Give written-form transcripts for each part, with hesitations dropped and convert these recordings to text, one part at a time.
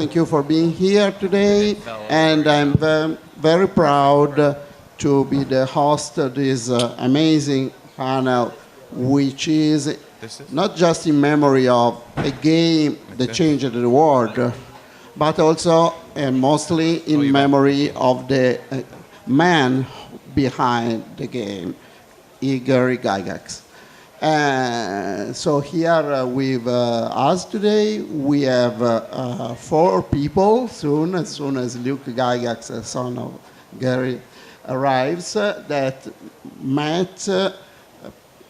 Thank you for being here today. And I'm very proud to be the host of this amazing panel, which is not just in memory of a game that changed the world, but also and mostly in memory of the man behind the game, Gary Gygax. So here with us today, we have 4 people as soon as Luke Gygax, the son of Gary, arrives, that met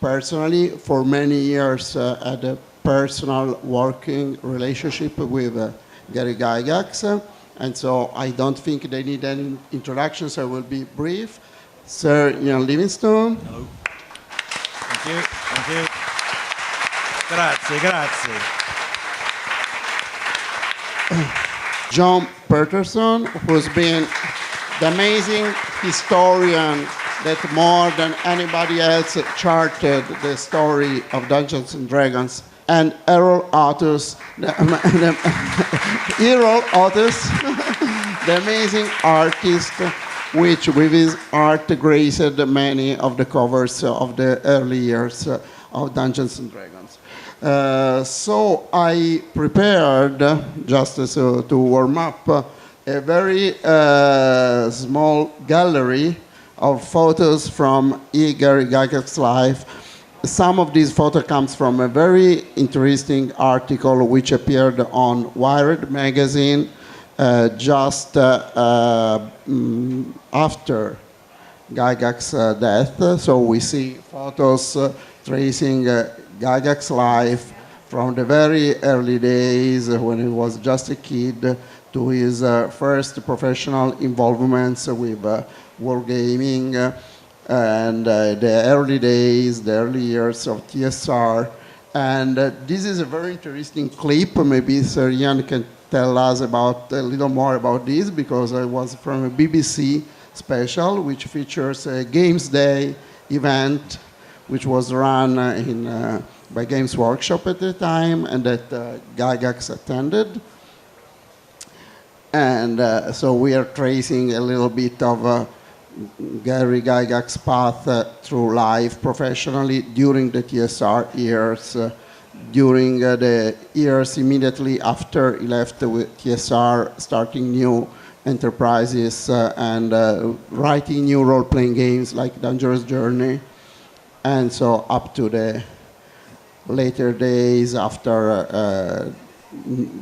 personally for many years, had a personal working relationship with Gary Gygax. And so I don't think they need any introductions. I will be brief. Sir Ian Livingstone. Hello. Thank you. Thank you. Grazie, grazie. Jon Peterson, who's been the amazing historian that more than anybody else charted the story of Dungeons and Dragons, and Erol Otus, Erol Otus, the amazing artist, which with his art graced many of the covers of the early years of Dungeons and Dragons. So I prepared, just to warm up, a very small gallery of photos from Gary Gygax's life. Some of these photos comes from a very interesting article which appeared on Wired magazine just after Gygax's death. So we see photos tracing Gygax's life from the very early days when he was just a kid to his first professional involvements with wargaming and the early days, the early years of TSR. And this is a very interesting clip. Maybe Sir Ian can tell us about a little more about this, because it was from a BBC special which features a Games Day event which was run by Games Workshop at the time, and that Gygax attended. And so we are tracing a little bit of Gary Gygax's path through life professionally during the TSR years, during the years immediately after he left with TSR, starting new enterprises and writing new role-playing games like Dangerous Journey, and so up to the later days after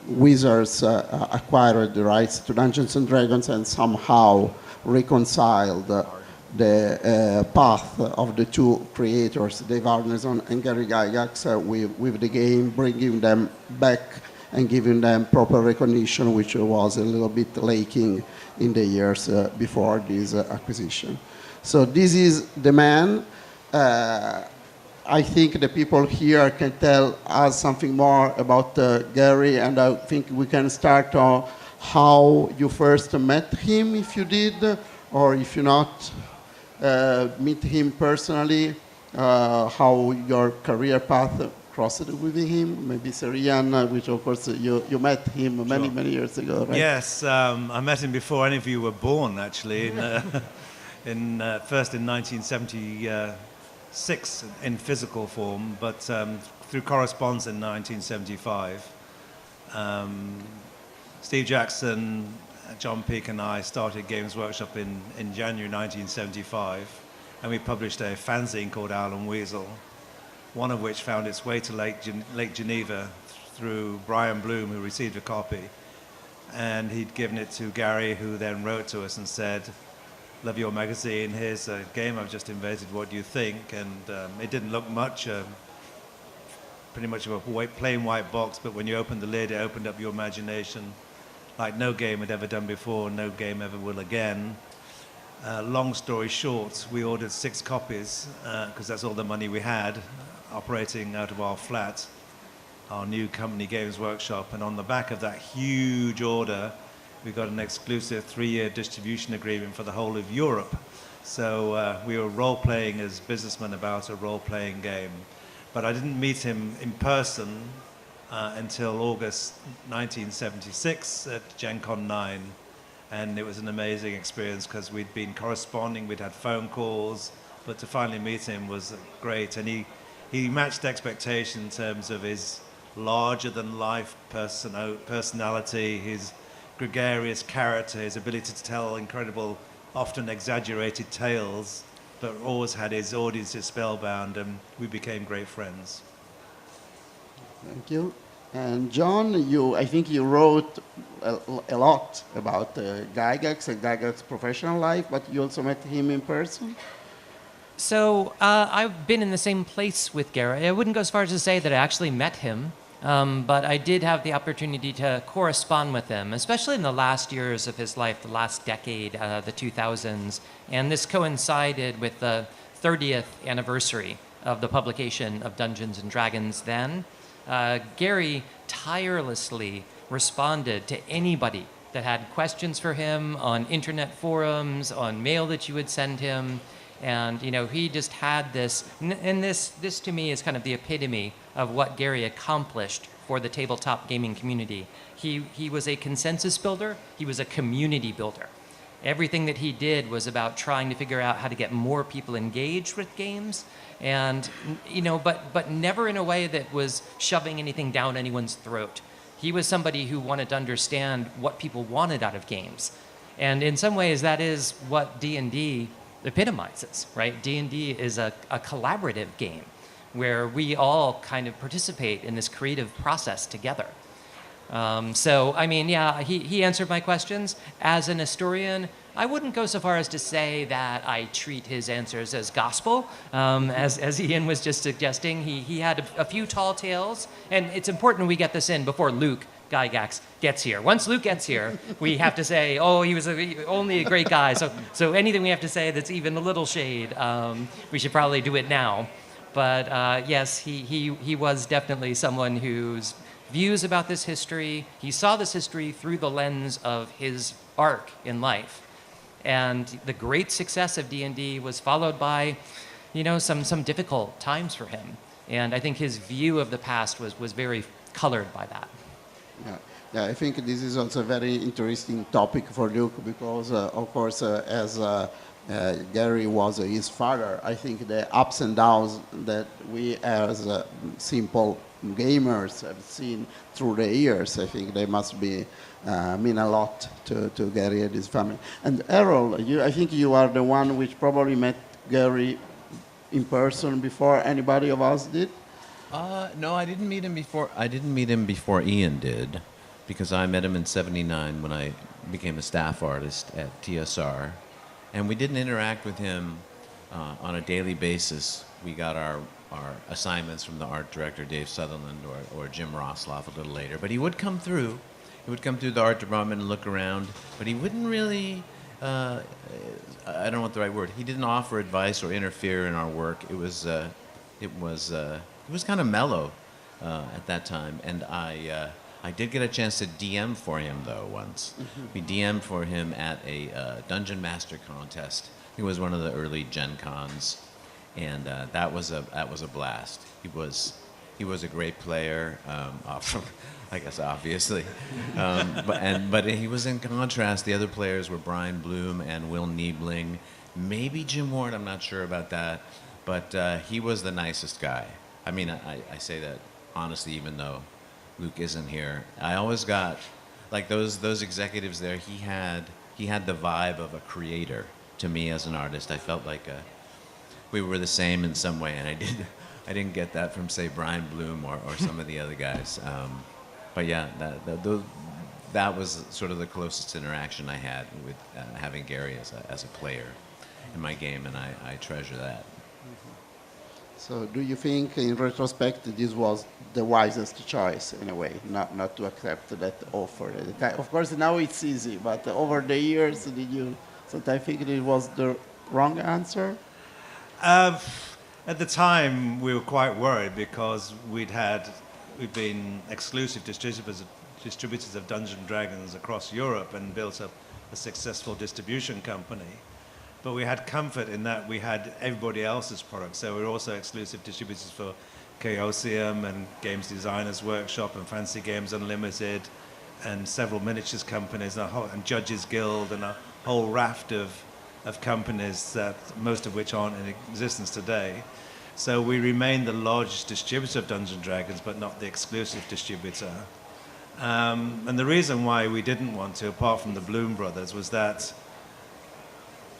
Wizards acquired the rights to Dungeons and Dragons and somehow reconciled the path of the 2 creators, Dave Arneson and Gary Gygax, with the game, bringing them back and giving them proper recognition, which was a little bit lacking in the years before this acquisition. So this is the man. I think the people here can tell us something more about Gary, and I think we can start on how you first met him, if you did, or if you not meet him personally, how your career path crossed with him. Maybe Sir Ian, which of course you met him many, many years ago, right? Yes, I met him before any of you were born, actually, first in 1976 in physical form, but through correspondence in 1975. Steve Jackson, Jon Peterson and I started Games Workshop in January 1975, and we published a fanzine called Owl and Weasel, one of which found its way to Lake Geneva through Brian Bloom, who received a copy. And he'd given it to Gary, who then wrote to us and said, "Love your magazine, here's a game I've just invented, what do you think?" And it didn't look much, pretty much of a plain white box, but when you opened the lid, it opened up your imagination like no game had ever done before, no game ever will again. Long story short, we ordered 6 copies, because that's all the money we had, operating out of our flat, our new company, Games Workshop. And on the back of that huge order, we got an exclusive 3-year distribution agreement for the whole of Europe. So we were role-playing as businessmen about a role-playing game. But I didn't meet him in person until August 1976 at Gen Con 9. And it was an amazing experience because we'd been corresponding, we'd had phone calls, but to finally meet him was great. And he matched expectation in terms of his larger-than-life personality, his gregarious character, his ability to tell incredible, often exaggerated tales, but always had his audiences spellbound, and we became great friends. Thank you. And Jon, I think you wrote a lot about Gygax and Gygax's professional life, but you also met him in person? So I've been in the same place with Gary. I wouldn't go as far as to say that I actually met him, but I did have the opportunity to correspond with him, especially in the last years of his life, the last decade, the 2000s. And this coincided with the 30th anniversary of the publication of Dungeons and Dragons then. Gary tirelessly responded to anybody that had questions for him on internet forums, on mail that you would send him. And, you know, he just had this, and this to me is kind of the epitome of what Gary accomplished for the tabletop gaming community. He was a consensus builder. He was a community builder. Everything that he did was about trying to figure out how to get more people engaged with games, and, you know, but never in a way that was shoving anything down anyone's throat. He was somebody who wanted to understand what people wanted out of games. And in some ways, that is what D&D epitomizes, right? D&D is a collaborative game where we all kind of participate in this creative process together. So, I mean, yeah, he answered my questions. As an historian, I wouldn't go so far as to say that I treat his answers as gospel. As Ian was just suggesting, he had a few tall tales, and it's important we get this in before Luke Gygax gets here. Once Luke gets here, we have to say, oh, he was only a great guy. So anything we have to say that's even a little shade, we should probably do it now. But yes, he was definitely someone whose views about this history, he saw this history through the lens of his arc in life. And the great success of D&D was followed by, you know, some difficult times for him. And I think his view of the past was very colored by that. Yeah, I think this is also a very interesting topic for Luke because, of course, as Gary was his father, I think the ups and downs that we as simple gamers have seen through the years, I think they must be mean a lot to Gary and his family. And Erol, I think you are the one which probably met Gary in person before anybody of us did. No, I didn't meet him before. I didn't meet him before Ian did, because I met him in '79 when I became a staff artist at TSR, and we didn't interact with him on a daily basis. We got our assignments from the art director, Dave Sutherland, or Jim Rosloff a little later. But he would come through. He would come through the art department and look around, but he wouldn't really, I don't know what the right word, he didn't offer advice or interfere in our work. It was kind of mellow at that time. And I did get a chance to DM for him, though, once. Mm-hmm. We DM'd for him at a Dungeon Master contest. It was one of the early Gen Cons. And that was a blast. He was a great player, I guess obviously, but he was in contrast. The other players were Brian Bloom and Will Niebling, maybe Jim Ward. I'm not sure about that, but he was the nicest guy. I mean, I say that honestly, even though Luke isn't here. I always got like those executives there. He had the vibe of a creator to me as an artist. I felt like we were the same in some way, and I didn't get that from, say, Brian Bloom or some of the other guys. But yeah, that was sort of the closest interaction I had with having Gary as a player in my game, and I treasure that. So do you think, in retrospect, this was the wisest choice, in a way, not to accept that offer? Of course, now it's easy, but over the years, did you sometimes think it was the wrong answer? At the time, we were quite worried because we'd been exclusive distributors of Dungeons Dragons across Europe and built up a successful distribution company. But we had comfort in that we had everybody else's products, so we were also exclusive distributors for Chaosium and Games Designers Workshop and Fantasy Games Unlimited and several miniatures companies and Judges Guild and a whole raft of companies, that most of which aren't in existence today. So we remain the largest distributor of Dungeons & Dragons, but not the exclusive distributor. And the reason why we didn't want to, apart from the Bloom brothers, was that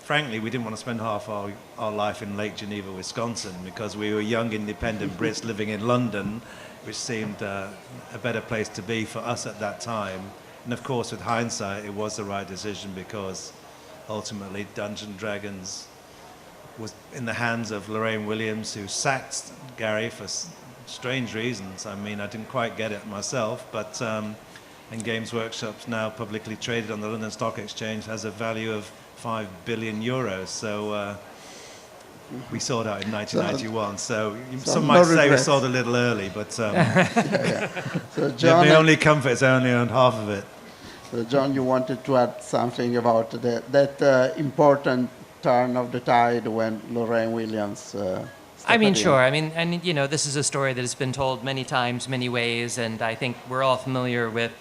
frankly, we didn't want to spend half our life in Lake Geneva, Wisconsin, because we were young, independent Brits living in London, which seemed a better place to be for us at that time. And of course, with hindsight, it was the right decision, because ultimately Dungeons & Dragons was in the hands of Lorraine Williams, who sacked Gary for strange reasons. I mean, I didn't quite get it myself, but and Games Workshop's now publicly traded on the London Stock Exchange, has a value of 5 billion euros. So we sold out in 1991. So some might say we sold a little early, but So John, the only comfort is I only owned half of it. So John, you wanted to add something about that important turn of the tide when Lorraine Williams. Sure. I mean, and this is a story that has been told many times, many ways, and I think we're all familiar with,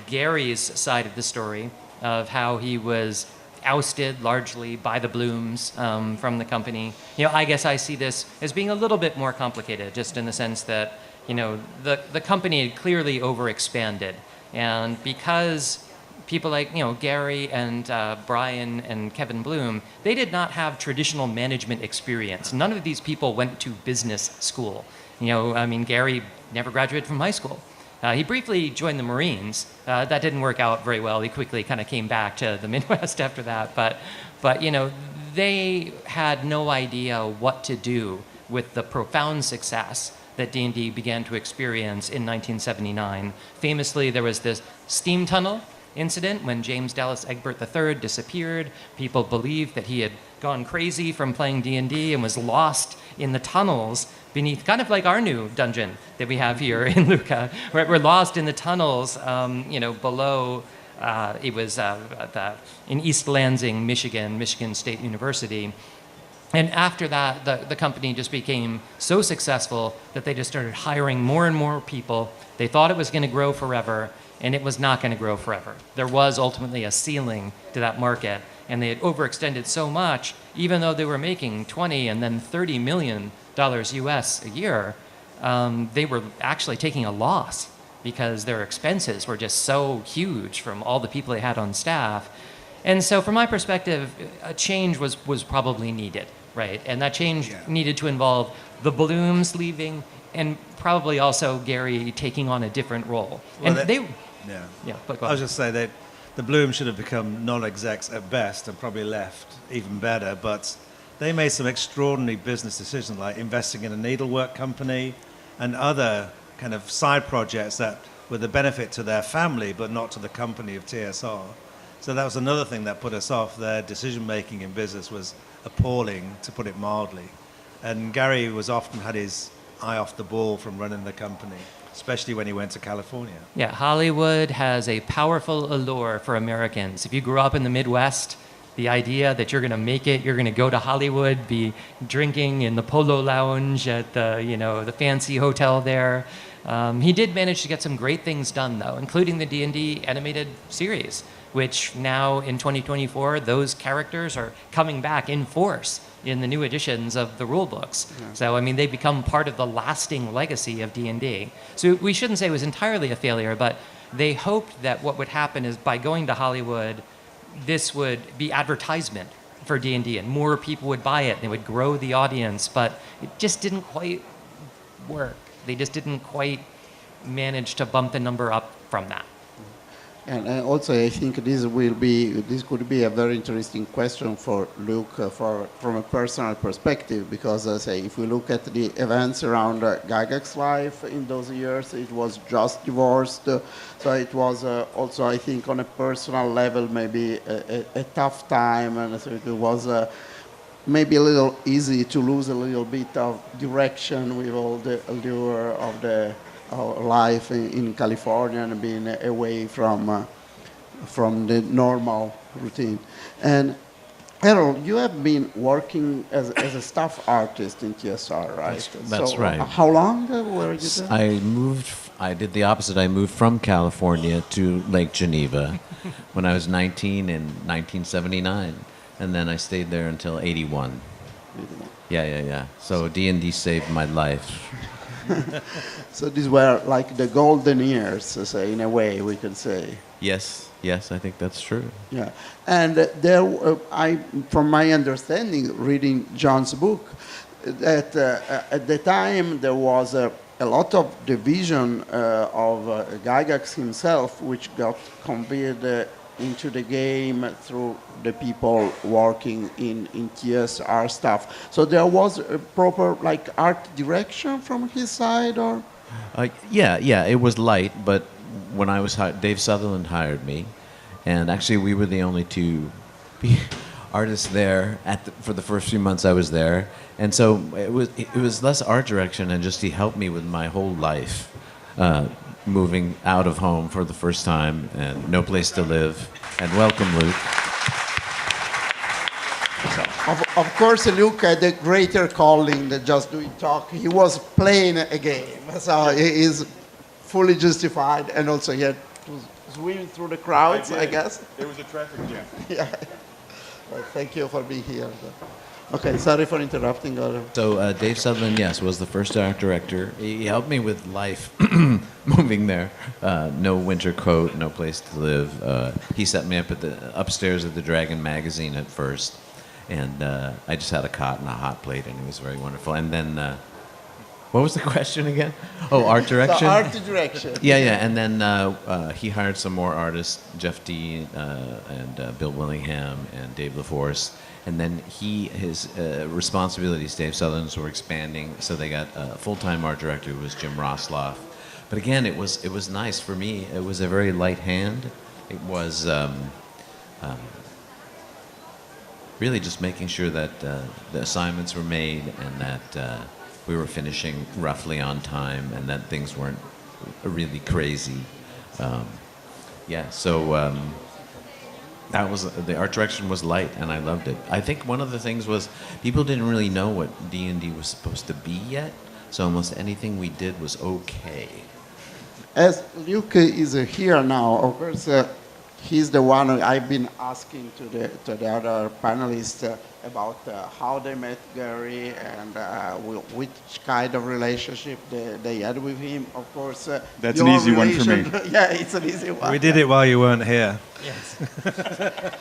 Gary's side of the story of how he was ousted largely by the Blooms from the company. I guess I see this as being a little bit more complicated, just in the sense that, the company had clearly overexpanded. And because people like, Gary and Brian and Kevin Bloom, they did not have traditional management experience. None of these people went to business school. Gary never graduated from high school. He briefly joined the Marines. That didn't work out very well. He quickly kind of came back to the Midwest after that. But they had no idea what to do with the profound success that D&D began to experience in 1979. Famously, there was this steam tunnel incident when James Dallas Egbert III disappeared. People believed that he had gone crazy from playing D&D and was lost in the tunnels beneath, kind of like our new dungeon that we have here in Lucca. We're lost in the tunnels, below. It was in East Lansing, Michigan State University. And after that, the company just became so successful that they just started hiring more and more people. They thought it was going to grow forever, and it was not going to grow forever. There was ultimately a ceiling to that market, and they had overextended so much, even though they were making $20 and then $30 million US a year, they were actually taking a loss because their expenses were just so huge from all the people they had on staff. And so from my perspective, a change was probably needed, right? And that change needed to involve the Blooms leaving and probably also Gary taking on a different role. Well, and but I was just saying that the Blooms should have become non-execs at best and probably left even better, but they made some extraordinary business decisions, like investing in a needlework company and other kind of side projects that were the benefit to their family but not to the company of TSR. So that was another thing that put us off. Their decision-making in business was appalling, to put it mildly. And Gary was often had his eye off the ball from running the company, especially when he went to California. Yeah, Hollywood has a powerful allure for Americans. If you grew up in the Midwest, the idea that you're going to make it, you're going to go to Hollywood, be drinking in the Polo Lounge at the fancy hotel there. He did manage to get some great things done, though, including the D&D animated series, which now in 2024, those characters are coming back in force in the new editions of the rule books. Yeah. So, they become part of the lasting legacy of D&D. So we shouldn't say it was entirely a failure, but they hoped that what would happen is by going to Hollywood, this would be advertisement for D&D and more people would buy it and it would grow the audience, but it just didn't quite work. They just didn't quite manage to bump the number up from that. And also, I think this could be a very interesting question for Luke from a personal perspective, because if we look at the events around Gygax's life in those years, it was just divorced, so it was also, I think, on a personal level, maybe a tough time, and so it was maybe a little easy to lose a little bit of direction with all the allure of the life in California and being away from the normal routine. And Erol, you have been working as a staff artist in TSR, right? That's so, right. How long were you there? I did the opposite. I moved from California to Lake Geneva when I was 19 in 1979. And then I stayed there until 81. Yeah. So D&D saved my life. So these were like the golden years, say, in a way, we could say. Yes, I think that's true. Yeah, and from my understanding, reading John's book, that at the time there was a lot of division of Gygax himself, which got conveyed into the game through the people working in TSR stuff. So there was a proper like art direction from his side, or? Yeah, it was light, but when I was hired, Dave Sutherland hired me, and actually we were the only two artists there for the first few months I was there, and so it was less art direction, and just he helped me with my whole life, moving out of home for the first time and no place to live, and welcome, Luke. Of course, Luke had a greater calling than just doing talk. He was playing a game, so he is fully justified, and also he had to swim through the crowds, I guess. It was a traffic jam. Yeah. Well, thank you for being here. Okay, sorry for interrupting. So Dave Sutherland, yes, was the first art director. He helped me with life, moving there. No winter coat, no place to live. He set me up upstairs at the Dragon magazine at first, and I just had a cot and a hot plate, and it was very wonderful. And then, what was the question again? Oh, art direction? The art direction. Yeah, and then he hired some more artists, Jeff D. and Bill Willingham and Dave LaForce. And then his responsibilities, Dave Sutherland's, were expanding, so they got a full-time art director who was Jim Rosloff. But again, it was nice for me. It was a very light hand. It was really just making sure that the assignments were made and that we were finishing roughly on time and that things weren't really crazy. That was the art direction was light, and I loved it. I think one of the things was people didn't really know what D&D was supposed to be yet, so almost anything we did was okay. As Luke is here now, of course, he's the one I've been asking to the other panelists about how they met Gary and which kind of relationship they had with him. Of course, that's an easy one for me. Yeah, it's an easy one. We did it while you weren't here. Yes.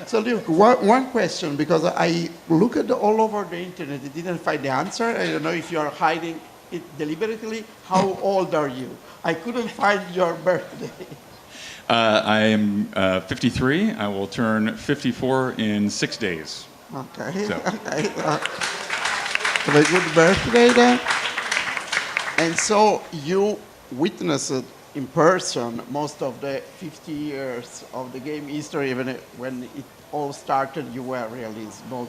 So Luke, one question, because I looked all over the internet, I didn't find the answer. I don't know if you are hiding it deliberately. How old are you? I couldn't find your birthday. I am 53. I will turn 54 in 6 days. Okay. So. Okay. Have a good birthday then. And so you witnessed in person most of the 50 years of the game history, even when it all started, you were really small.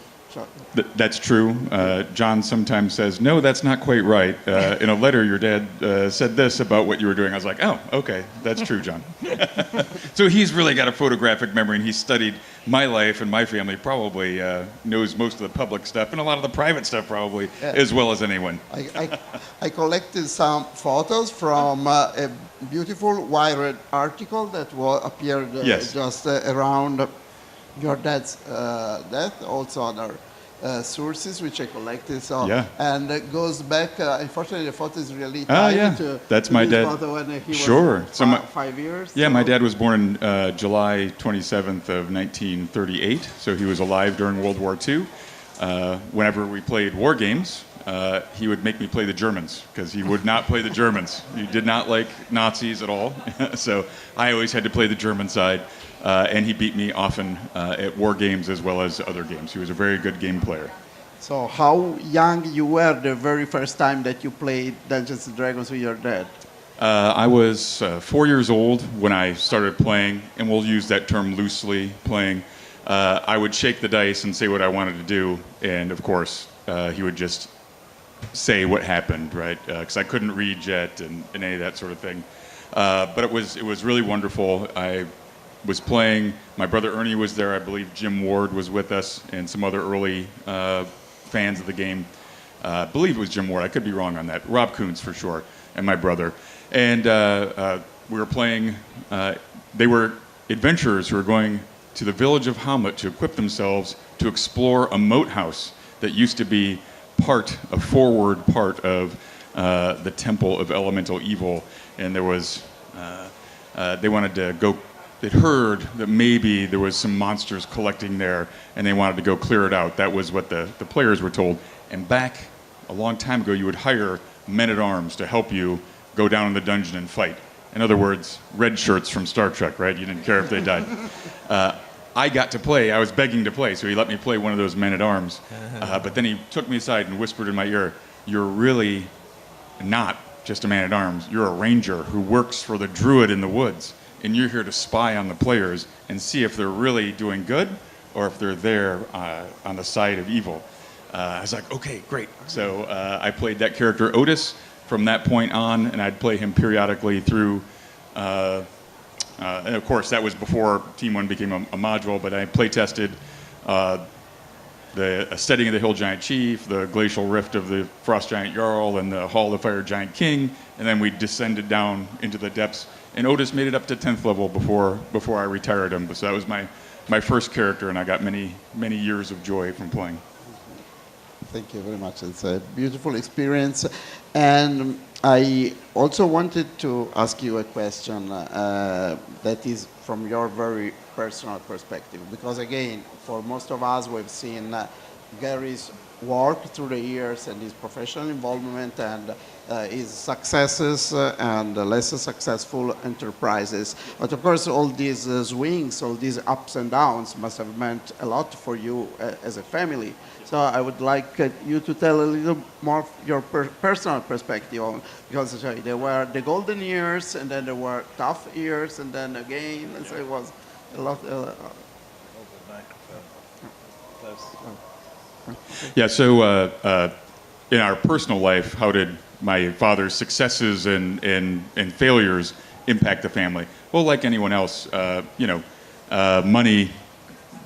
That's true. John sometimes says, no, that's not quite right. In a letter, your dad said this about what you were doing. I was like, oh, okay, that's true, John. So he's really got a photographic memory, and he's studied my life and my family, probably knows most of the public stuff and a lot of the private stuff probably, as well as anyone. I collected some photos from a beautiful Wired article that appeared just around your dad's death, also other sources which I collected. So and it goes back. Unfortunately, the photo is really tiny. That's my dad. Photo when he was 5 years. Yeah, my dad was born July 27th of 1938, so he was alive during World War II. Whenever we played war games, he would make me play the Germans because he would not play the Germans. He did not like Nazis at all, so I always had to play the German side. And he beat me often at war games as well as other games. He was a very good game player. So how young you were the very first time that you played Dungeons & Dragons with your dad? I was 4 years old when I started playing, and we'll use that term loosely, playing. I would shake the dice and say what I wanted to do, and of course, he would just say what happened, right? Because I couldn't read yet and any of that sort of thing. But it was really wonderful. was playing. My brother Ernie was there. I believe Jim Ward was with us, and some other early fans of the game. I believe it was Jim Ward. I could be wrong on that. Rob Kuntz for sure, and my brother. And we were playing. They were adventurers who were going to the village of Hamlet to equip themselves to explore a moat house that used to be a forward part of the temple of elemental evil. And there was, they wanted to go, they'd heard that maybe there was some monsters collecting there, and they wanted to go clear it out. That was what the players were told. And back a long time ago, you would hire men-at-arms to help you go down in the dungeon and fight. In other words, red shirts from Star Trek, right? You didn't care if they died. I got to play. I was begging to play, so he let me play one of those men-at-arms. But then he took me aside and whispered in my ear, "You're really not just a man-at-arms. You're a ranger who works for the druid in the woods, and you're here to spy on the players and see if they're really doing good or if they're there on the side of evil." I was like, okay, great. So I played that character, Otus, from that point on, and I'd play him periodically through, and of course that was before Team 1 became a module, but I play tested the Setting of the Hill Giant Chief, the Glacial Rift of the Frost Giant Jarl, and the Hall of the Fire Giant King, and then we descended down into the depths, and Otus made it up to 10th level before I retired him. So that was my first character, and I got many years of joy from playing. Thank you very much. It's a beautiful experience. And I also wanted to ask you a question that is from your very personal perspective. Because again, for most of us, we've seen Gary's work through the years and his professional involvement and his successes and less successful enterprises. But of course, all these swings, all these ups and downs must have meant a lot for you as a family. So I would like you to tell a little more your personal perspective on, because there were the golden years, and then there were tough years, and then again, and so it was a lot. Yeah. So in our personal life, how did my father's successes and failures impact the family? Well, like anyone else, money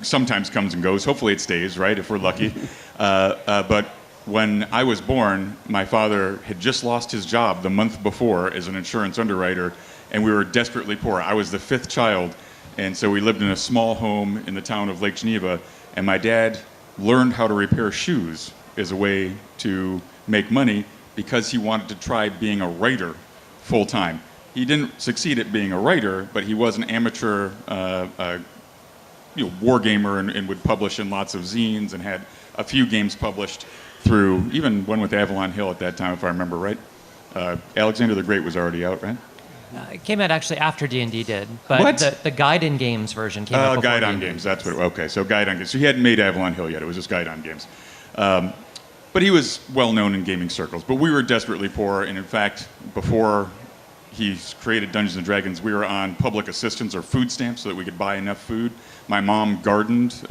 sometimes comes and goes. Hopefully it stays, right, if we're lucky. But when I was born, my father had just lost his job the month before as an insurance underwriter, and we were desperately poor. I was the fifth child, and so we lived in a small home in the town of Lake Geneva, and my dad learned how to repair shoes as a way to make money because he wanted to try being a writer full-time. He didn't succeed at being a writer, but he was an amateur war gamer and would publish in lots of zines and had a few games published through, even one with Avalon Hill at that time, if I remember right. Alexander the Great was already out, right? It came out actually after D&D did, but What? the Guide on Games version came out before Guide on D&D. Games, that's what, okay, so Guide on Games. So he hadn't made Avalon Hill yet, it was just Guide on Games. But he was well known in gaming circles, but we were desperately poor, and in fact, before he created Dungeons and Dragons, we were on public assistance or food stamps so that we could buy enough food. My mom gardened.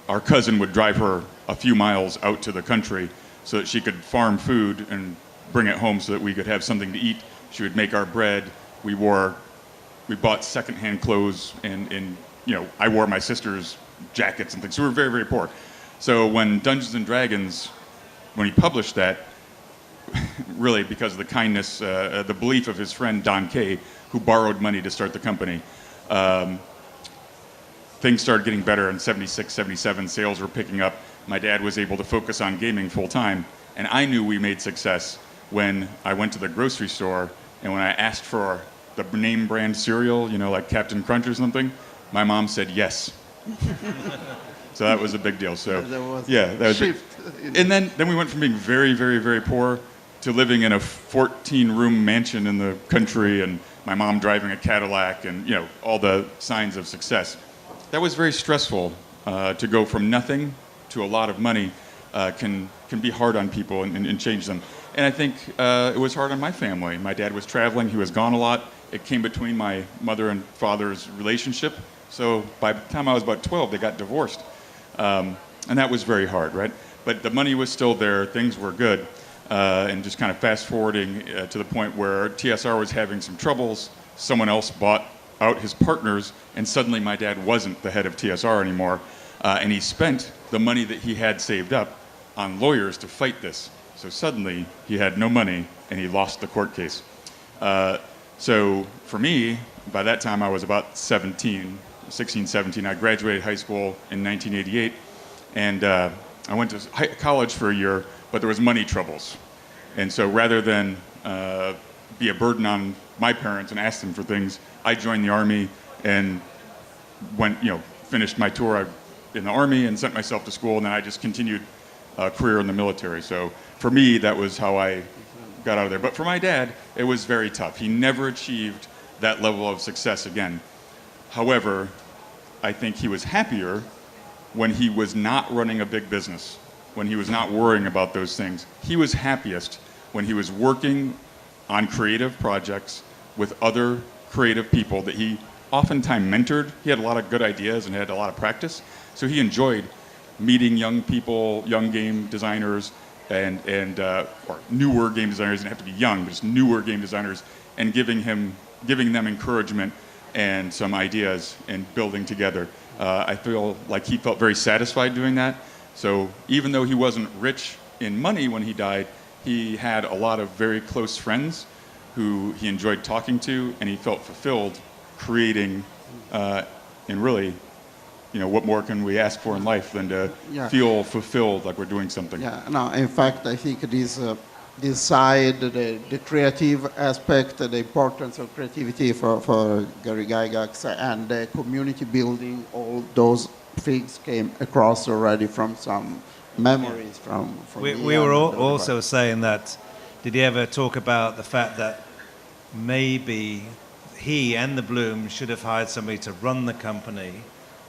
Our cousin would drive her a few miles out to the country so that she could farm food and bring it home so that we could have something to eat. She would make our bread. We bought secondhand clothes, and I wore my sister's jackets and things. So we were very, very poor. So when Dungeons and Dragons, when he published that, really because of the kindness, the belief of his friend Don Kay, who borrowed money to start the company, things started getting better in 76, 77, sales were picking up. My dad was able to focus on gaming full time, and I knew we made success when I went to the grocery store and when I asked for the name brand cereal, like Captain Crunch or something, my mom said yes. So that was a big deal. So that was shift. And then we went from being very, very, very poor to living in a 14-room mansion in the country, and my mom driving a Cadillac, and all the signs of success. That was very stressful. To go from nothing to a lot of money can be hard on people and change them. And I think it was hard on my family. My dad was traveling; he was gone a lot. It came between my mother and father's relationship. So by the time I was about 12, they got divorced, and that was very hard, right? But the money was still there; things were good. And just kind of fast forwarding to the point where TSR was having some troubles. Someone else bought out his partners, and suddenly my dad wasn't the head of TSR anymore, and he spent the money that he had saved up on lawyers to fight this. So suddenly he had no money, and he lost the court case. So for me, by that time I was about 16, 17. I graduated high school in 1988, and I went to college for a year, but there was money troubles. And so rather than be a burden on my parents and ask them for things, I joined the Army and went, finished my tour in the Army and sent myself to school, and then I just continued a career in the military. So for me, that was how I got out of there. But for my dad, it was very tough. He never achieved that level of success again. However, I think he was happier when he was not running a big business, when he was not worrying about those things. He was happiest when he was working on creative projects with other creative people that he oftentimes mentored. He had a lot of good ideas and had a lot of practice. So he enjoyed meeting young people, young game designers, and or newer game designers. Didn't have to be young, but just newer game designers, and giving them encouragement and some ideas and building together. I feel like he felt very satisfied doing that. So even though he wasn't rich in money when he died, he had a lot of very close friends who he enjoyed talking to, and he felt fulfilled creating. And really, what more can we ask for in life than to feel fulfilled, like we're doing something? Yeah, no, in fact, I think this side, the creative aspect, the importance of creativity for Gary Gygax and the community building, all those things came across already from some memories from we were also saying that, did he ever talk about the fact that maybe he and the Bloom should have hired somebody to run the company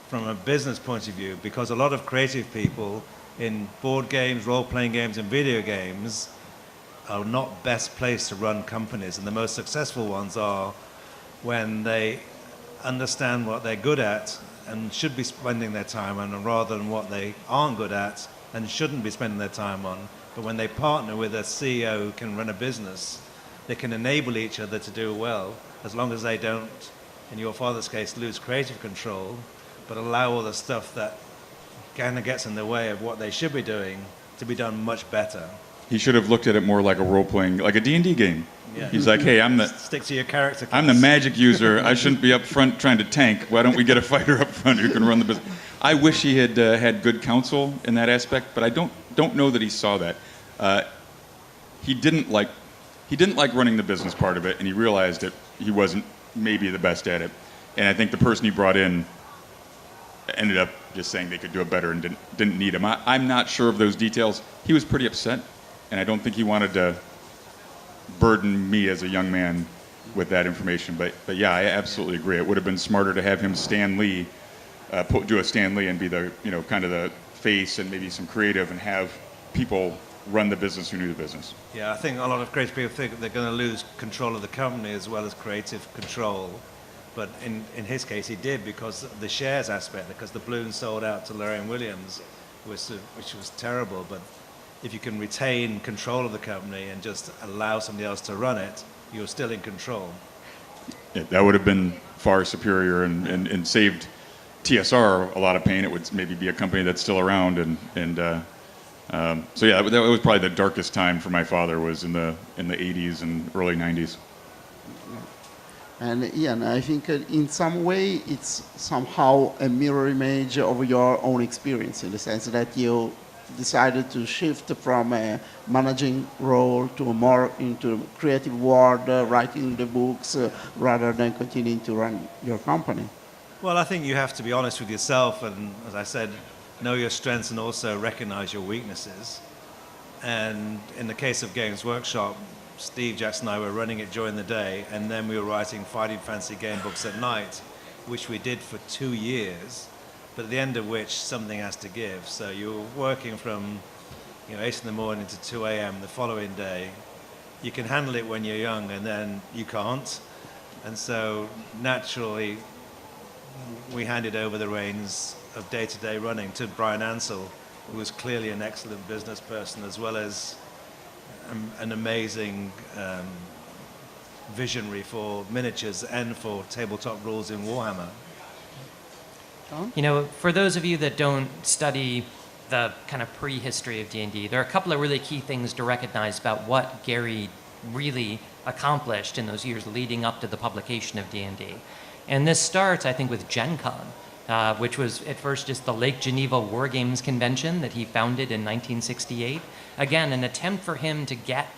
from a business point of view, because a lot of creative people in board games, role-playing games, and video games are not best placed to run companies, and the most successful ones are when they understand what they're good at and should be spending their time on, rather than what they aren't good at and shouldn't be spending their time on. But when they partner with a CEO who can run a business, they can enable each other to do well, as long as they don't, in your father's case, lose creative control, but allow all the stuff that kind of gets in the way of what they should be doing to be done much better. He should have looked at it more like a role-playing, like a D&D game. Yeah. He's like, hey, stick to your character. I'm the magic user. I shouldn't be up front trying to tank. Why don't we get a fighter up front who can run the business? I wish he had had good counsel in that aspect, but I don't know that he saw that. He didn't like running the business part of it, and he realized that he wasn't maybe the best at it. And I think the person he brought in ended up just saying they could do it better and didn't need him. I'm not sure of those details. He was pretty upset, and I don't think he wanted to burden me as a young man with that information. But yeah, I absolutely agree. It would have been smarter to have him Stan Lee, do a Stan Lee and be the kind of the face and maybe some creative, and have people run the business who knew the business. Yeah, I think a lot of creative people think they're going to lose control of the company as well as creative control. But in his case, he did, because of the shares aspect, because the Bloom sold out to Lorraine Williams, which was terrible. But if you can retain control of the company and just allow somebody else to run it, you're still in control. Yeah, that would have been far superior and saved TSR a lot of pain. It would maybe be a company that's still around. So yeah, that was probably the darkest time for my father, was in the 80s and early 90s. And Ian, I think in some way it's somehow a mirror image of your own experience, in the sense that you decided to shift from a managing role to a more into creative world, writing the books, rather than continuing to run your company. Well, I think you have to be honest with yourself, and as I said, know your strengths and also recognize your weaknesses. And in the case of Games Workshop, Steve, Jackson and I were running it during the day, and then we were writing Fighting Fantasy game books at night, which we did for 2 years, but at the end of which something has to give. So you're working from 8 in the morning to 2 a.m. the following day. You can handle it when you're young, and then you can't. And so naturally, we handed over the reins of day-to-day running to Brian Ansell, who was clearly an excellent business person, as well as an amazing visionary for miniatures and for tabletop rules in Warhammer. You know, for those of you that don't study the kind of prehistory of D&D, there are a couple of really key things to recognize about what Gary really accomplished in those years leading up to the publication of D&D. And this starts, I think, with Gen Con, which was at first just the Lake Geneva War Games Convention that he founded in 1968. Again, an attempt for him to get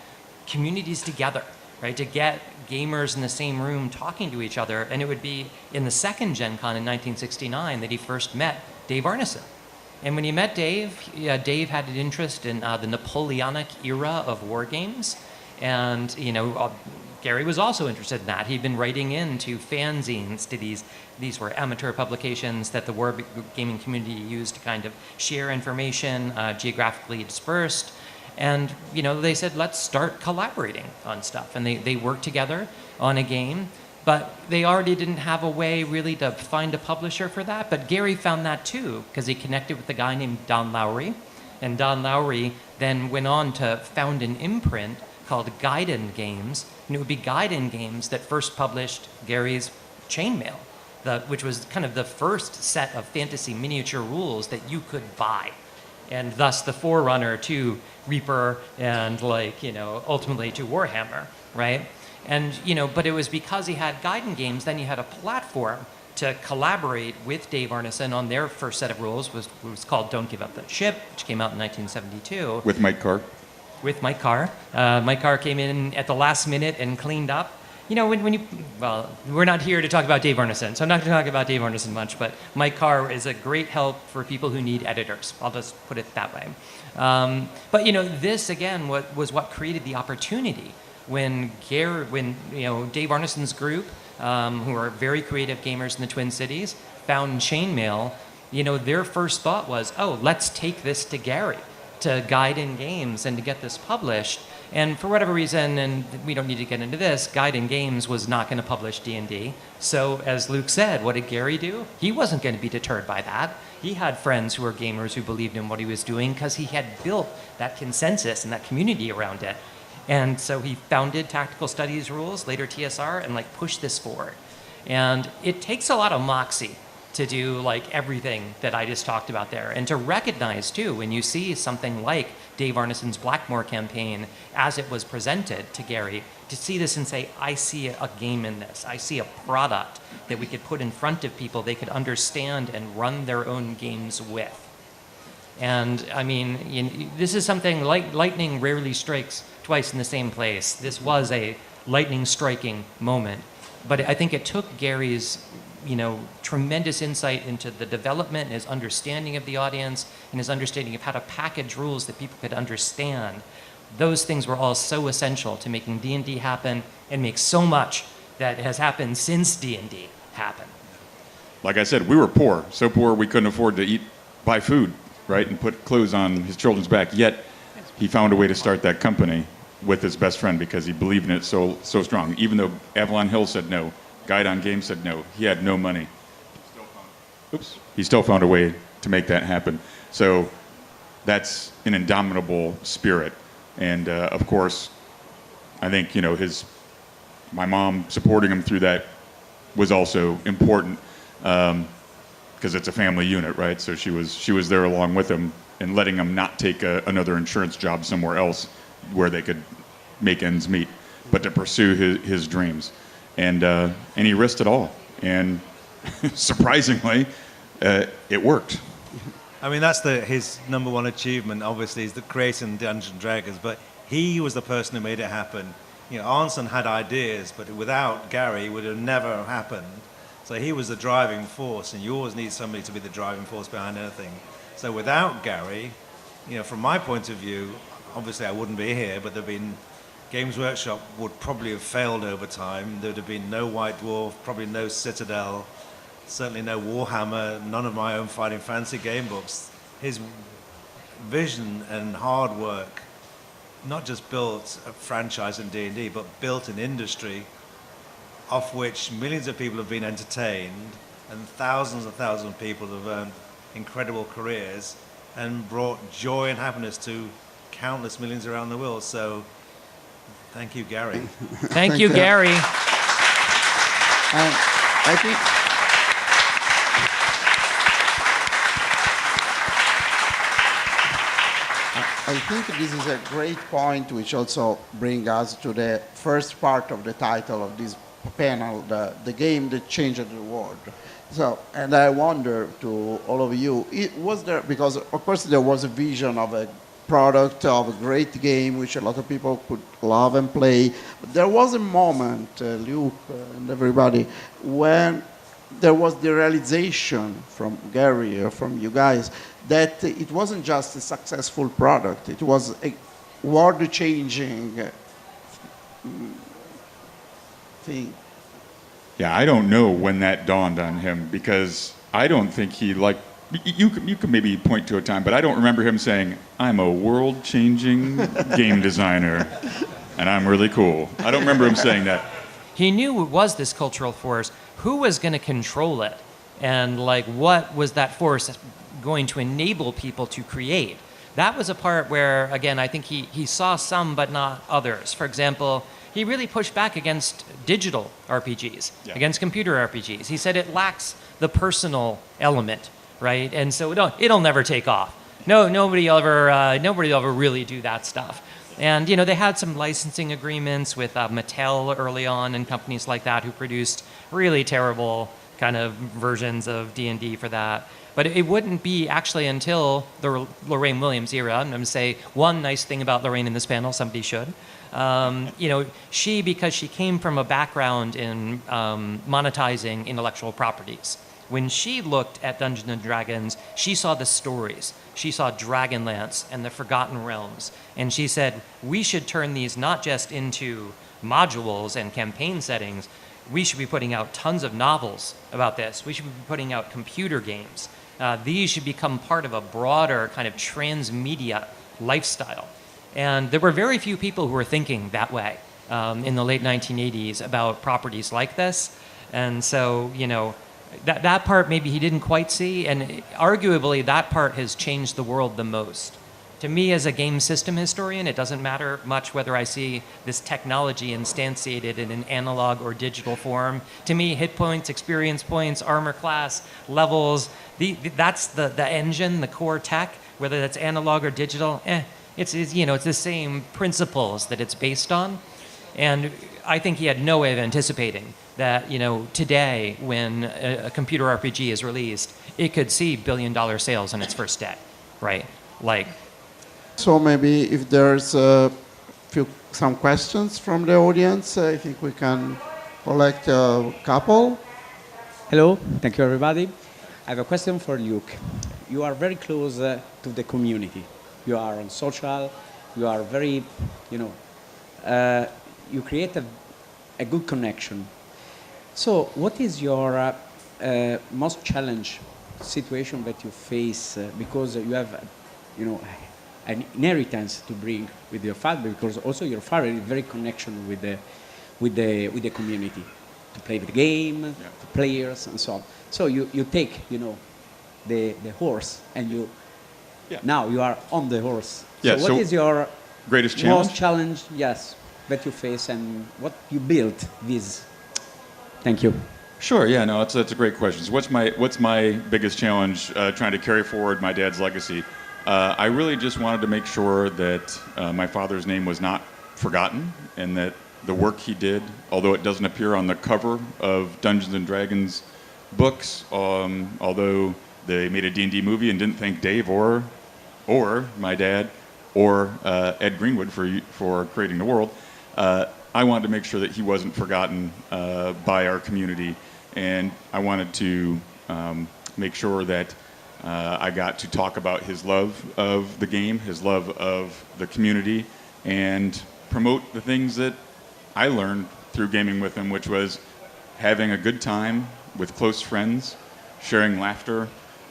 communities together, right? To get gamers in the same room talking to each other. And it would be in the second Gen Con in 1969 that he first met Dave Arneson. And when he met Dave, Dave had an interest in the Napoleonic era of war games. And, you know, Gary was also interested in that. He'd been writing into fanzines to these were amateur publications that the war gaming community used to kind of share information, geographically dispersed. And, you know, they said, let's start collaborating on stuff. And they worked together on a game. But they already didn't have a way really to find a publisher for that. But Gary found that too, because he connected with a guy named Don Lowry. And Don Lowry then went on to found an imprint called Gaiden Games. And it would be Gaiden Games that first published Gary's Chainmail, which was kind of the first set of fantasy miniature rules that you could buy. And thus the forerunner to Reaper and, like, you know, ultimately to Warhammer, right? And, you know, but it was because he had Gaiden Games, then he had a platform to collaborate with Dave Arneson on their first set of rules, was called Don't Give Up the Ship, which came out in 1972. With Mike Carr. With Mike Carr. Mike Carr came in at the last minute and cleaned up. You know, well, we're not here to talk about Dave Arneson, so I'm not going to talk about Dave Arneson much, but Mike Carr is a great help for people who need editors. I'll just put it that way. But, you know, this, again, was what created the opportunity when you know, Dave Arneson's group, who are very creative gamers in the Twin Cities, found Chainmail. You know, their first thought was, oh, let's take this to Gary, to Gaiden Games, and to get this published. And for whatever reason, and we don't need to get into this, Gaiden Games was not going to publish D&D. So as Luke said, what did Gary do? He wasn't going to be deterred by that. He had friends who were gamers who believed in what he was doing because he had built that consensus and that community around it. And so he founded Tactical Studies Rules, later TSR, and like pushed this forward. And it takes a lot of moxie to do like everything that I just talked about there. And to recognize too, when you see something like Dave Arneson's Blackmore campaign as it was presented to Gary, to see this and say, I see a game in this. I see a product that we could put in front of people they could understand and run their own games with. And I mean, you know, this is something like lightning rarely strikes twice in the same place. This was a lightning striking moment. But I think it took Gary's, you know, tremendous insight into the development and his understanding of the audience and his understanding of how to package rules that people could understand. Those things were all so essential to making D&D happen and make so much that has happened since D&D happened. Like I said, we were poor, so poor we couldn't afford to buy food, right, and put clothes on his children's back. Yet he found a way to start that company with his best friend because he believed in it so strong. Even though Avalon Hill said no, Gaiden Games said no, he had no money. He still found a way to make that happen. So that's an indomitable spirit. And of course, I think, you know, my mom supporting him through that was also important because it's a family unit, right? So she was there along with him and letting him not take another insurance job somewhere else where they could make ends meet, but to pursue his dreams. And he risked it all. And surprisingly, it worked. I mean, that's his number one achievement, obviously, is the creating Dungeons Dragons, but he was the person who made it happen. You know, Arneson had ideas, but without Gary, it would have never happened. So he was the driving force, and you always need somebody to be the driving force behind anything. So without Gary, you know, from my point of view, obviously I wouldn't be here, but Games Workshop would probably have failed over time. There would have been no White Dwarf, probably no Citadel, certainly no Warhammer, none of my own Fighting Fantasy game books. His vision and hard work not just built a franchise in D&D, but built an industry off which millions of people have been entertained and thousands of people have earned incredible careers and brought joy and happiness to countless millions around the world. So Thank you, Gary. Thank you, Gary. And I think this is a great point, which also brings us to the first part of the title of this panel, the game that changed the world. So, and I wonder to all of you, was there, because of course there was a vision of a product, of a great game, which a lot of people could love and play, but there was a moment, Luke and everybody, when there was the realization from Gary or from you guys that it wasn't just a successful product, it was a world-changing thing. Yeah, I don't know when that dawned on him, because I don't think he liked. You could maybe point to a time, but I don't remember him saying, "I'm a world-changing game designer, and I'm really cool." I don't remember him saying that. He knew it was this cultural force. Who was going to control it? And like, what was that force going to enable people to create? That was a part where, again, I think he saw some but not others. For example, he really pushed back against digital RPGs, against computer RPGs. He said it lacks the personal element, right? And so it'll never take off. Nobody will ever really do that stuff. And they had some licensing agreements with Mattel early on and companies like that who produced really terrible kind of versions of D&D for that. But it wouldn't be actually until the Lorraine Williams era. And I'm going to say one nice thing about Lorraine in this panel, somebody should. She, because she came from a background in monetizing intellectual properties. When she looked at Dungeons and Dragons, she saw the stories. She saw Dragonlance and the Forgotten Realms. And she said, we should turn these not just into modules and campaign settings. We should be putting out tons of novels about this. We should be putting out computer games. These should become part of a broader kind of transmedia lifestyle. And there were very few people who were thinking that way in the late 1980s about properties like this. And so, that part maybe he didn't quite see, and arguably that part has changed the world the most. To me, as a game system historian, it doesn't matter much whether I see this technology instantiated in an analog or digital form. To me, hit points, experience points, armor class, levels, that's the engine, the core tech, whether that's analog or digital, it's the same principles that it's based on. And I think he had no way of anticipating that, today, when a computer RPG is released, it could see billion-dollar sales on its first day, right? So maybe if there's some questions from the audience, I think we can collect a couple. Hello, thank you everybody. I have a question for Luke. You are very close to the community. You are on social, you are very, you create a good connection. So what is your most challenge situation that you face because you have, an inheritance to bring with your father, because also your father is very connection with the community, to play the game, to players and so on. So you take, the horse and now you are on the horse. Yeah, so what is your greatest challenge? Most challenge, yes, that you face, and what you built this? Thank you. Sure. Yeah. No, that's a great question. So what's my biggest challenge trying to carry forward my dad's legacy? I really just wanted to make sure that my father's name was not forgotten, and that the work he did, although it doesn't appear on the cover of Dungeons and Dragons books, although they made a D&D movie and didn't thank Dave or my dad or Ed Greenwood for creating the world, I wanted to make sure that he wasn't forgotten by our community, and I wanted to make sure that I got to talk about his love of the game, his love of the community, and promote the things that I learned through gaming with him, which was having a good time with close friends, sharing laughter,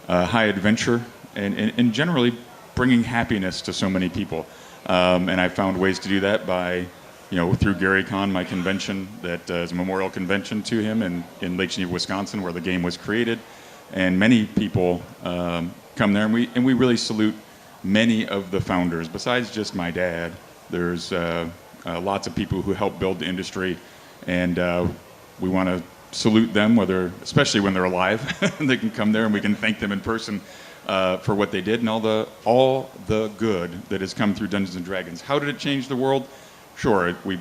high adventure, and generally bringing happiness to so many people. And I found ways to do that by, through GaryCon, my convention that is a memorial convention to him in Lake Geneva, Wisconsin, where the game was created. And many people come there, and we really salute many of the founders. Besides just my dad, there's lots of people who helped build the industry, and we want to salute them, especially when they're alive. They can come there and we can thank them in person for what they did and all the good that has come through Dungeons and Dragons. How did it change the world? Sure, it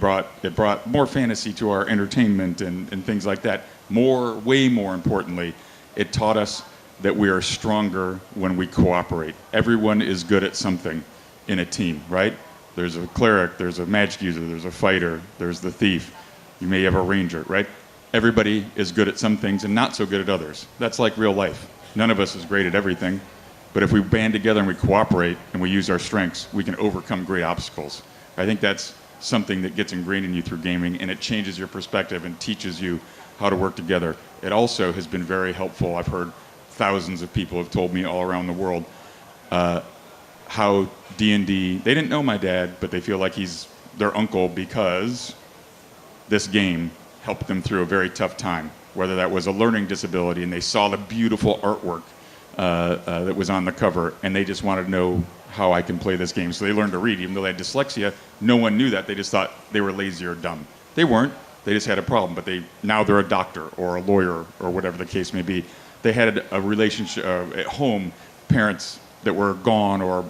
brought more fantasy to our entertainment and things like that. Way more importantly, it taught us that we are stronger when we cooperate. Everyone is good at something in a team, right? There's a cleric, there's a magic user, there's a fighter, there's the thief. You may have a ranger, right? Everybody is good at some things and not so good at others. That's like real life. None of us is great at everything, but if we band together and we cooperate and we use our strengths, we can overcome great obstacles. I think that's something that gets ingrained in you through gaming, and it changes your perspective and teaches you how to work together. It also has been very helpful. I've heard thousands of people have told me all around the world how D&D, they didn't know my dad, but they feel like he's their uncle because this game helped them through a very tough time, whether that was a learning disability and they saw the beautiful artwork that was on the cover and they just wanted to know how I can play this game. So they learned to read. Even though they had dyslexia, no one knew that. They just thought they were lazy or dumb. They weren't. They just had a problem, but now they're a doctor or a lawyer or whatever the case may be. They had a relationship at home, parents that were gone or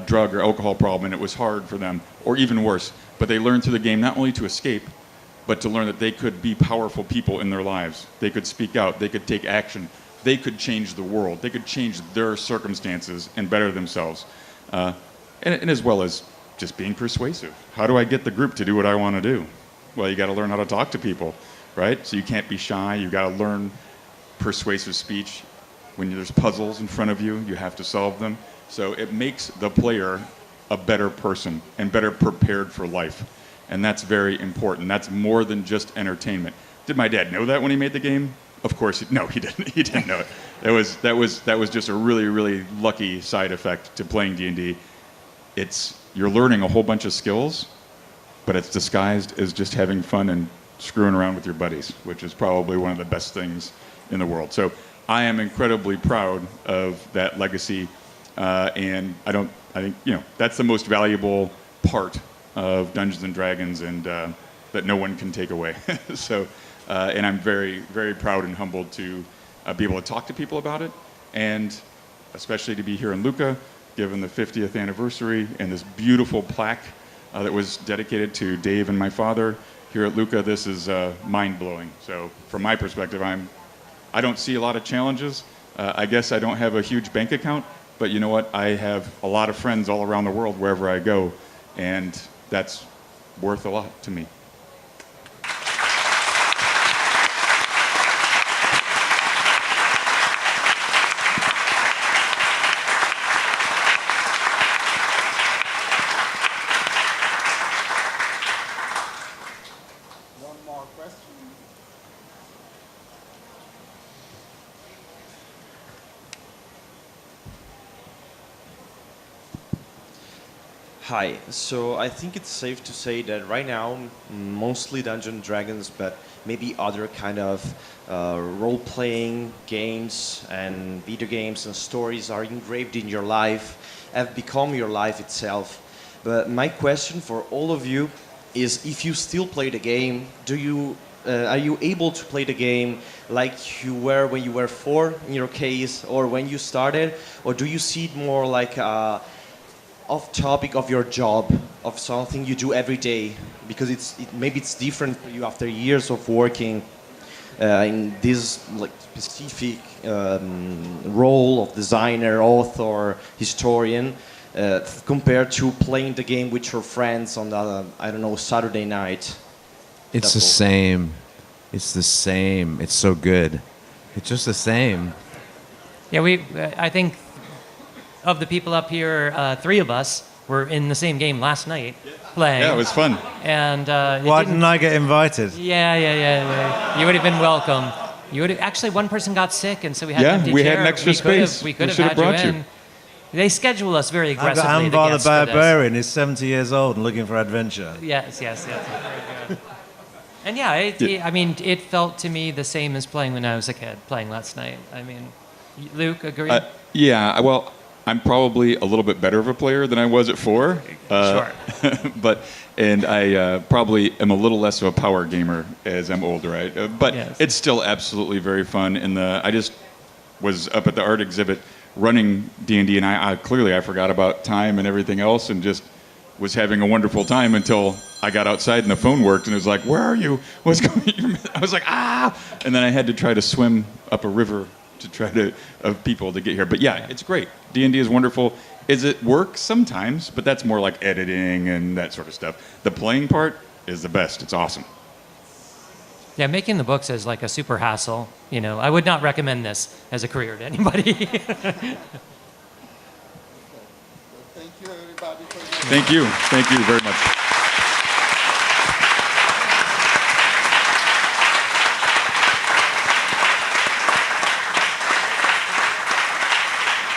drug or alcohol problem, and it was hard for them, or even worse. But they learned through the game not only to escape, but to learn that they could be powerful people in their lives. They could speak out. They could take action. They could change the world. They could change their circumstances and better themselves. And as well as just being persuasive. How do I get the group to do what I want to do? Well, you got to learn how to talk to people, right? So you can't be shy. You got to learn persuasive speech. When there's puzzles in front of you, you have to solve them. So it makes the player a better person and better prepared for life. And that's very important. That's more than just entertainment. Did my dad know that when he made the game? Of course, no, he didn't. He didn't know it. That was just a really, really lucky side effect to playing D&D. You're learning a whole bunch of skills, but it's disguised as just having fun and screwing around with your buddies, which is probably one of the best things in the world. So I am incredibly proud of that legacy, and I think that's the most valuable part of Dungeons and Dragons, and that no one can take away. So, and I'm very, very proud and humbled to be able to talk to people about it, and especially to be here in Lucca, given the 50th anniversary and this beautiful plaque that was dedicated to Dave and my father here at Lucca. This is mind-blowing. So, from my perspective, I don't see a lot of challenges. I guess I don't have a huge bank account, but you know what? I have a lot of friends all around the world wherever I go, and that's worth a lot to me. One more question. Hi, so I think it's safe to say that right now, mostly Dungeons Dragons, but maybe other kind of role-playing games and video games and stories are engraved in your life, have become your life itself. But my question for all of you is, if you still play the game, are you able to play the game like you were when you were 4, in your case, or when you started, or do you see it more like off topic of your job, of something you do every day, because maybe it's different for you after years of working in this like specific role of designer, author, historian, compared to playing the game with your friends on Saturday night. It's the same. It's the same. It's so good. It's just the same. Yeah, I think of the people up here, 3 of us were in the same game last night playing. Yeah, it was fun. And Why didn't I get invited? Yeah. You would have been welcome. Actually, one person got sick, and so we had an empty we chair. had an extra space. We could have should had brought you in. They schedule us very I've aggressively. got Ambar the guests for this. Barbarian. He's 70 years old and looking for adventure. Yes. Very good. And yeah, it felt to me the same as playing when I was a kid, playing last night. I mean, Luke, agree? Yeah, well, I'm probably a little bit better of a player than I was at 4. Sure. And I probably am a little less of a power gamer as I'm older, right? But Yes. it's still absolutely very fun. And I just was up at the art exhibit running D&D, and I clearly I forgot about time and everything else, and just was having a wonderful time until I got outside and the phone worked, and it was like, "Where are you? What's going on?" I was like, "Ah!" And then I had to try to swim up a river to try to of people to get here. But yeah, it's great. D&D is wonderful. Is it work sometimes? But that's more like editing and that sort of stuff. The playing part is the best. It's awesome. Yeah, making the books is like a super hassle. You know, I would not recommend this as a career to anybody. Thank you, everybody. Thank you. Thank you very much.